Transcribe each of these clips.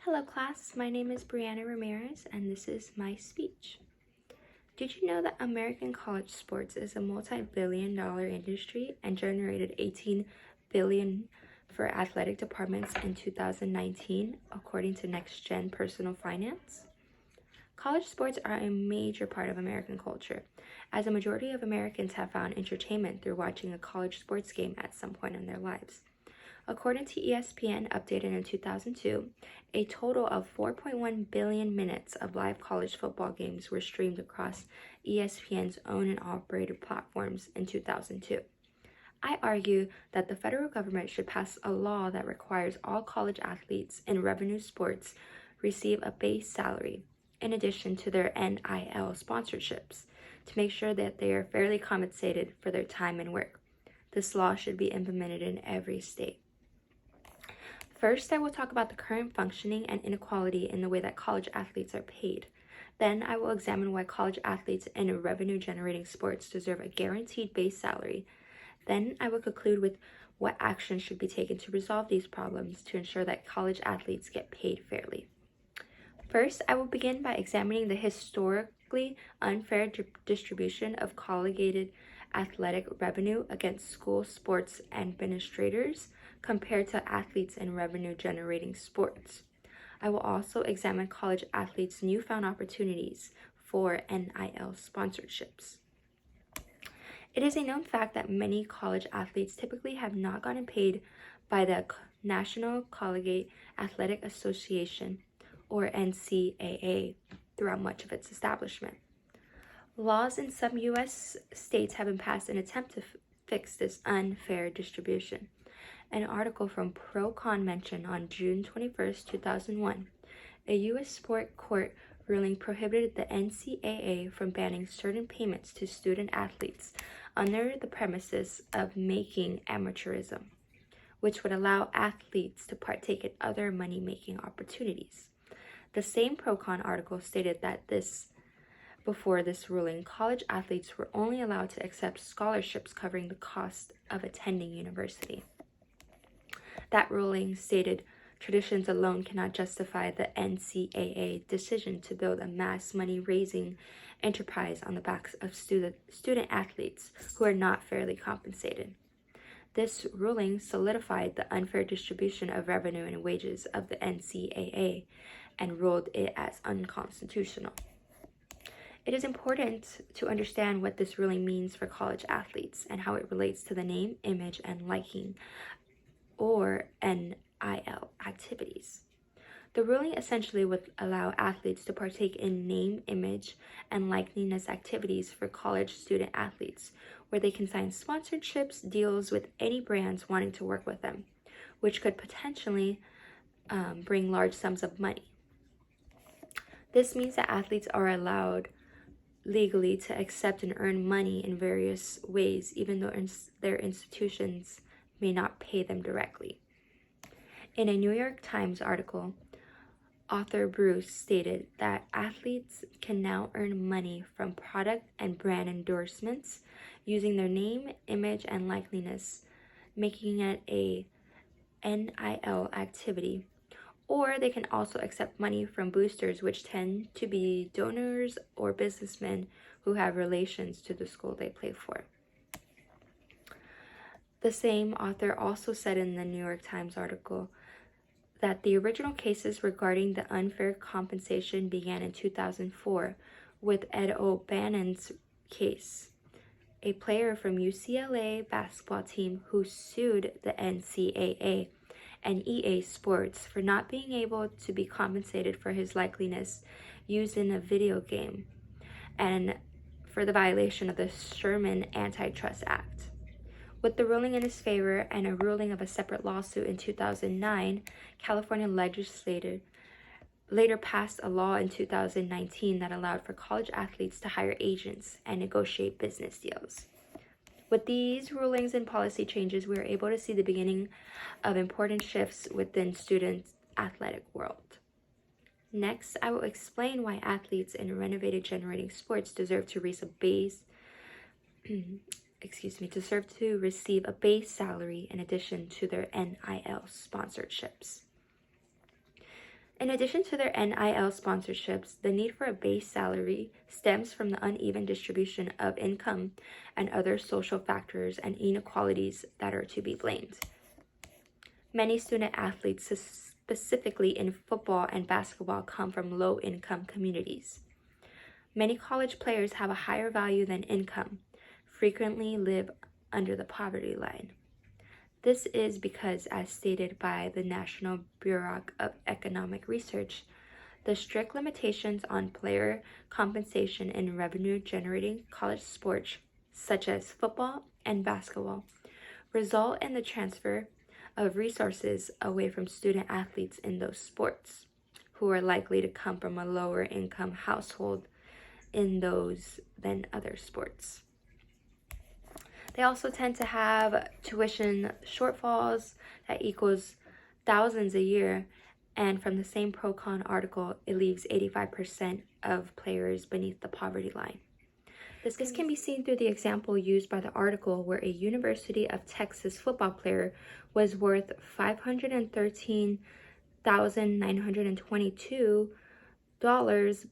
Hello class, my name is Brianna Ramirez and this is my speech. Did you know that American college sports is a multi-billion-dollar industry and generated $18 billion for athletic departments in 2019, according to Next Gen Personal Finance? College sports are a major part of American culture, as a majority of Americans have found entertainment through watching a college sports game at some point in their lives. According to ESPN, updated in 2002, a total of 4.1 billion minutes of live college football games were streamed across ESPN's owned and operated platforms in 2002. I argue that the federal government should pass a law that requires all college athletes in revenue sports receive a base salary, in addition to their NIL sponsorships, to make sure that they are fairly compensated for their time and work. This law should be implemented in every state. First, I will talk about the current functioning and inequality in the way that college athletes are paid. Then, I will examine why college athletes in revenue-generating sports deserve a guaranteed base salary. Then, I will conclude with what action should be taken to resolve these problems to ensure that college athletes get paid fairly. First, I will begin by examining the historically unfair distribution of collegiate athletic revenue against school sports administrators compared to athletes in revenue-generating sports. I will also examine college athletes' newfound opportunities for NIL sponsorships. It is a known fact that many college athletes typically have not gotten paid by the National Collegiate Athletic Association, or NCAA, throughout much of its establishment. Laws in some U.S. states have been passed in an attempt to fix this unfair distribution. An article from Pro-Con mentioned on June 21, 2001, a U.S. sport court ruling prohibited the NCAA from banning certain payments to student athletes under the premises of making amateurism, which would allow athletes to partake in other money-making opportunities. The same Pro-Con article stated that before this ruling, college athletes were only allowed to accept scholarships covering the cost of attending university. That ruling stated traditions alone cannot justify the NCAA decision to build a mass money-raising enterprise on the backs of student athletes who are not fairly compensated. This ruling solidified the unfair distribution of revenue and wages of the NCAA and ruled it as unconstitutional. It is important to understand what this ruling means for college athletes and how it relates to the name, image, and liking, or NIL activities. The ruling essentially would allow athletes to partake in name, image, and likeness activities for college student athletes, where they can sign sponsorships deals with any brands wanting to work with them, which could potentially bring large sums of money. This means that athletes are allowed legally to accept and earn money in various ways, even though their institutions may not pay them directly. In a New York Times article, author Bruce stated that athletes can now earn money from product and brand endorsements using their name, image, and likeness, making it a NIL activity. Or they can also accept money from boosters, which tend to be donors or businessmen who have relations to the school they play for. The same author also said in the New York Times article that the original cases regarding the unfair compensation began in 2004 with Ed O'Bannon's case, a player from UCLA basketball team who sued the NCAA and EA Sports for not being able to be compensated for his likeness used in a video game and for the violation of the Sherman Antitrust Act. With the ruling in his favor and a ruling of a separate lawsuit in 2009, California legislature later passed a law in 2019 that allowed for college athletes to hire agents and negotiate business deals. With these rulings and policy changes, we are able to see the beginning of important shifts within students' athletic world. Next, I will explain why athletes in renovated generating sports deserve to receive a base salary in addition to their NIL sponsorships. In addition to their NIL sponsorships, the need for a base salary stems from the uneven distribution of income and other social factors and inequalities that are to be blamed. Many student athletes, specifically in football and basketball, come from low-income communities. Many college players have a higher value than income, frequently live under the poverty line. This is because, as stated by the National Bureau of Economic Research, the strict limitations on player compensation in revenue-generating college sports, such as football and basketball, result in the transfer of resources away from student athletes in those sports, who are likely to come from a lower income household in those than other sports. They also tend to have tuition shortfalls that equals thousands a year, and from the same pro-con article, it leaves 85% of players beneath the poverty line. This can be seen through the example used by the article, where a University of Texas football player was worth $513,922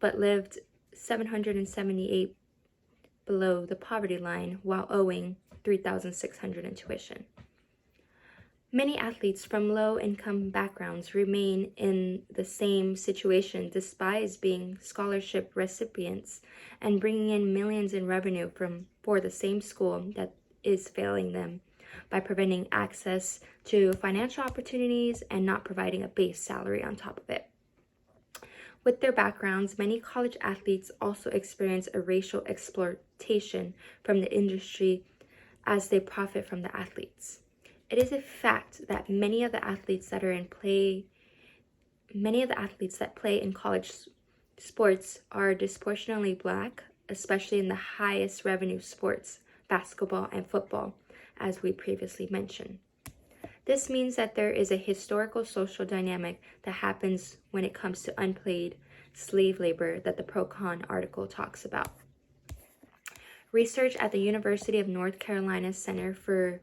but lived $778 below the poverty line while owing $3,600 in tuition. Many athletes from low-income backgrounds remain in the same situation despite being scholarship recipients and bringing in millions in revenue for the same school that is failing them by preventing access to financial opportunities and not providing a base salary on top of it. With their backgrounds, many college athletes also experience a racial exploitation from the industry as they profit from the athletes. It is a fact that many of the athletes that play in college sports are disproportionately Black, especially in the highest revenue sports, basketball and football, as we previously mentioned. This means that there is a historical social dynamic that happens when it comes to unpaid slave labor that the pro-con article talks about. Research at the University of North Carolina Center for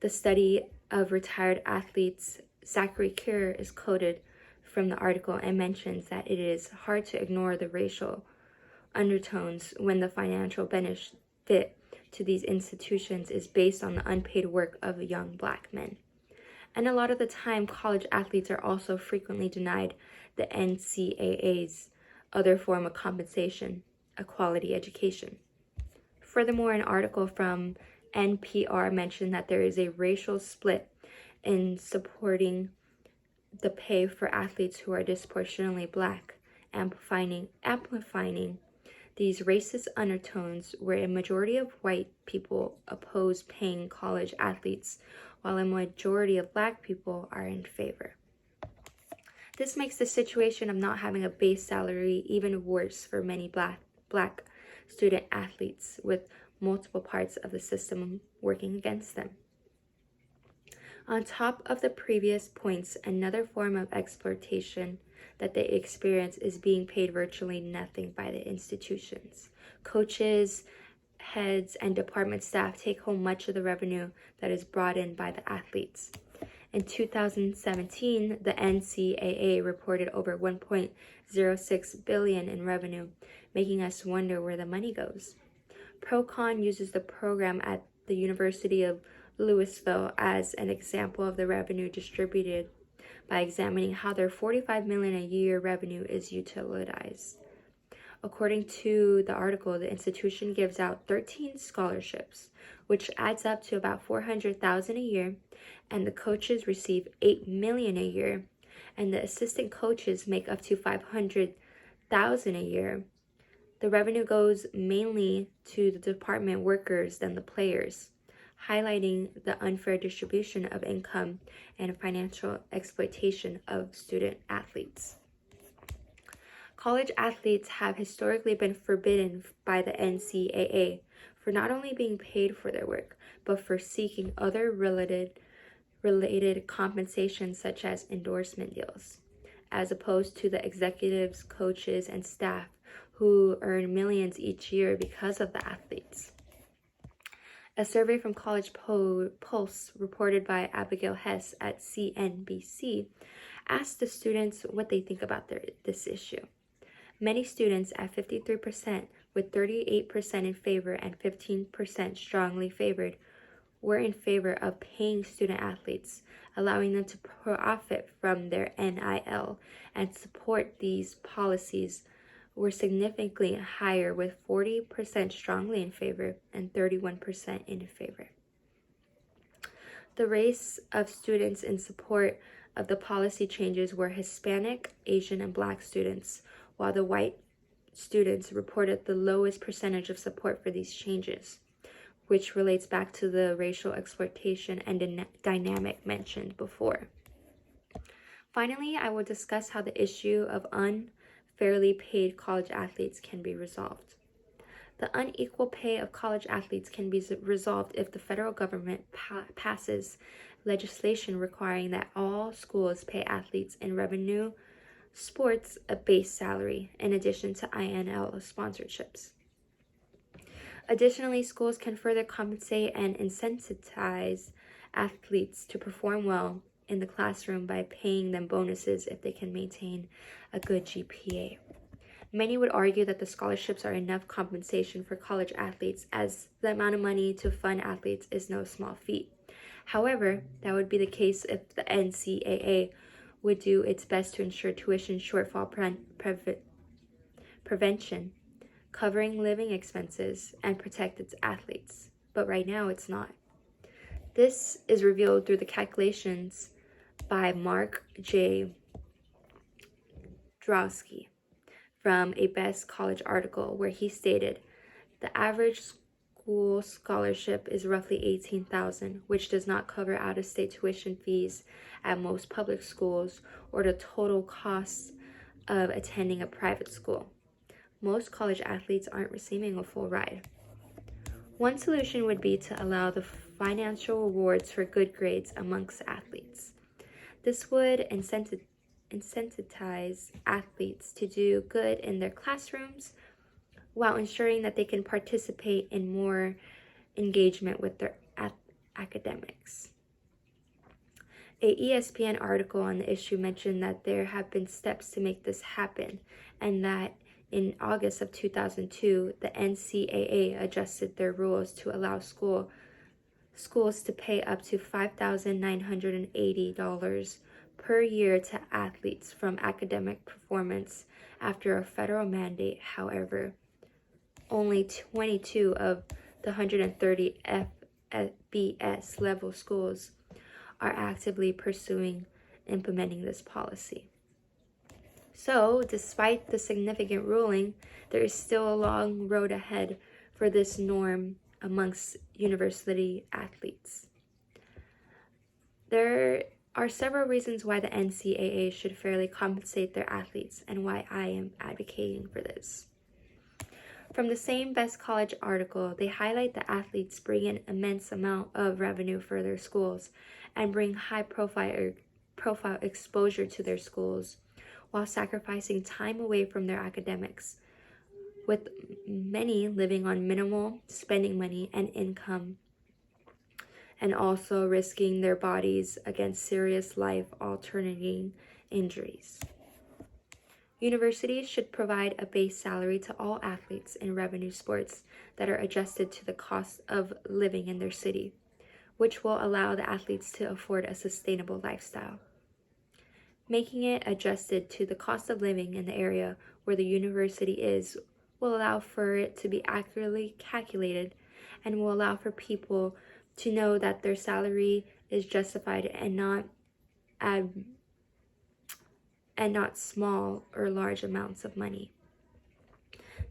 the Study of Retired Athletes, Zachary Kerr, is quoted from the article and mentions that it is hard to ignore the racial undertones when the financial benefit to these institutions is based on the unpaid work of young Black men. And a lot of the time, college athletes are also frequently denied the NCAA's other form of compensation, a quality education. Furthermore, an article from NPR mentioned that there is a racial split in supporting the pay for athletes who are disproportionately Black, amplifying these racist undertones where a majority of white people oppose paying college athletes while a majority of Black people are in favor. This makes the situation of not having a base salary even worse for many Black student athletes, with multiple parts of the system working against them. On top of the previous points, another form of exploitation that they experience is being paid virtually nothing by the institutions. Coaches, heads, and department staff take home much of the revenue that is brought in by the athletes. In 2017, the NCAA reported over $1.06 billion in revenue, making us wonder where the money goes. Pro-Con uses the program at the University of Louisville as an example of the revenue distributed by examining how their $45 million a year revenue is utilized. According to the article, the institution gives out 13 scholarships, which adds up to about $400,000 a year, and the coaches receive $8 million a year, and the assistant coaches make up to $500,000 a year. The revenue goes mainly to the department workers than the players, highlighting the unfair distribution of income and financial exploitation of student athletes. College athletes have historically been forbidden by the NCAA for not only being paid for their work, but for seeking other related compensation such as endorsement deals, as opposed to the executives, coaches, and staff who earn millions each year because of the athletes. A survey from College Pulse reported by Abigail Hess at CNBC asked the students what they think about this issue. Many students at 53%, with 38% in favor and 15% strongly favored, were in favor of paying student athletes, allowing them to profit from their NIL, and support these policies were significantly higher, with 40% strongly in favor and 31% in favor. The race of students in support of the policy changes were Hispanic, Asian, and Black students, while the white students reported the lowest percentage of support for these changes, which relates back to the racial exploitation and dynamic mentioned before. Finally, I will discuss how the issue of unfairly paid college athletes can be resolved. The unequal pay of college athletes can be resolved if the federal government passes legislation requiring that all schools pay athletes in revenue sports a base salary in addition to INL sponsorships. Additionally, schools can further compensate and incentivize athletes to perform well in the classroom by paying them bonuses if they can maintain a good GPA. Many would argue that the scholarships are enough compensation for college athletes, as the amount of money to fund athletes is no small feat. However, that would be the case if the NCAA would do its best to ensure tuition shortfall prevention, covering living expenses, and protect its athletes. But right now, it's not. This is revealed through the calculations by Mark J. Drowski from a Best College article, where he stated the average school scholarship is roughly $18,000, which does not cover out-of-state tuition fees at most public schools or the total cost of attending a private school. Most college athletes aren't receiving a full ride. One solution would be to allow the financial rewards for good grades amongst athletes. This would incentivize athletes to do good in their classrooms while ensuring that they can participate in more engagement with their academics. A ESPN article on the issue mentioned that there have been steps to make this happen, and that in August of 2002, the NCAA adjusted their rules to allow schools to pay up to $5,980 per year to athletes from academic performance after a federal mandate. However, only 22 of the 130 FBS level schools are actively pursuing implementing this policy. So, despite the significant ruling, there is still a long road ahead for this norm amongst university athletes. There are several reasons why the NCAA should fairly compensate their athletes and why I am advocating for this. From the same Best College article, they highlight that athletes bring in immense amount of revenue for their schools and bring high profile exposure to their schools while sacrificing time away from their academics, with many living on minimal spending money and income, and also risking their bodies against serious life-altering injuries. Universities should provide a base salary to all athletes in revenue sports that are adjusted to the cost of living in their city, which will allow the athletes to afford a sustainable lifestyle. Making it adjusted to the cost of living in the area where the university is will allow for it to be accurately calculated and will allow for people to know that their salary is justified and not small or large amounts of money.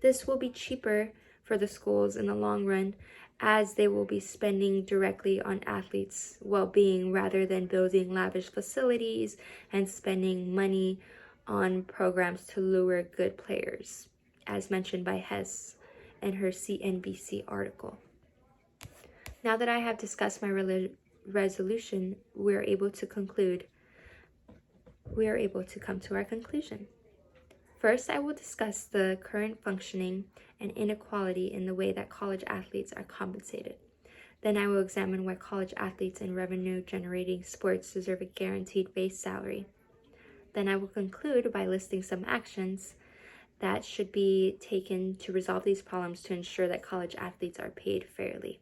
This will be cheaper for the schools in the long run, as they will be spending directly on athletes' well-being rather than building lavish facilities and spending money on programs to lure good players, as mentioned by Hess in her CNBC article. Now that I have discussed my resolution, we are able to come to our conclusion. First, I will discuss the current functioning and inequality in the way that college athletes are compensated. Then I will examine why college athletes in revenue-generating sports deserve a guaranteed base salary. Then I will conclude by listing some actions that should be taken to resolve these problems to ensure that college athletes are paid fairly.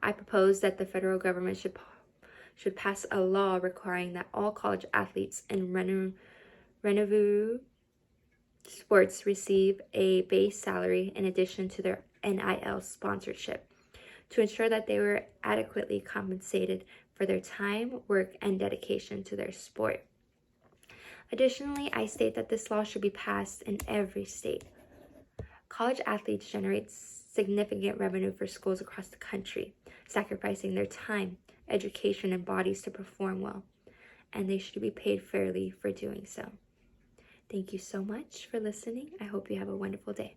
I propose that the federal government should pass a law requiring that all college athletes in Rennevue sports receive a base salary in addition to their NIL sponsorship to ensure that they were adequately compensated for their time, work, and dedication to their sport. Additionally, I state that this law should be passed in every state. College athletes generate significant revenue for schools across the country, sacrificing their time, education, and bodies to perform well, and they should be paid fairly for doing so. Thank you so much for listening. I hope you have a wonderful day.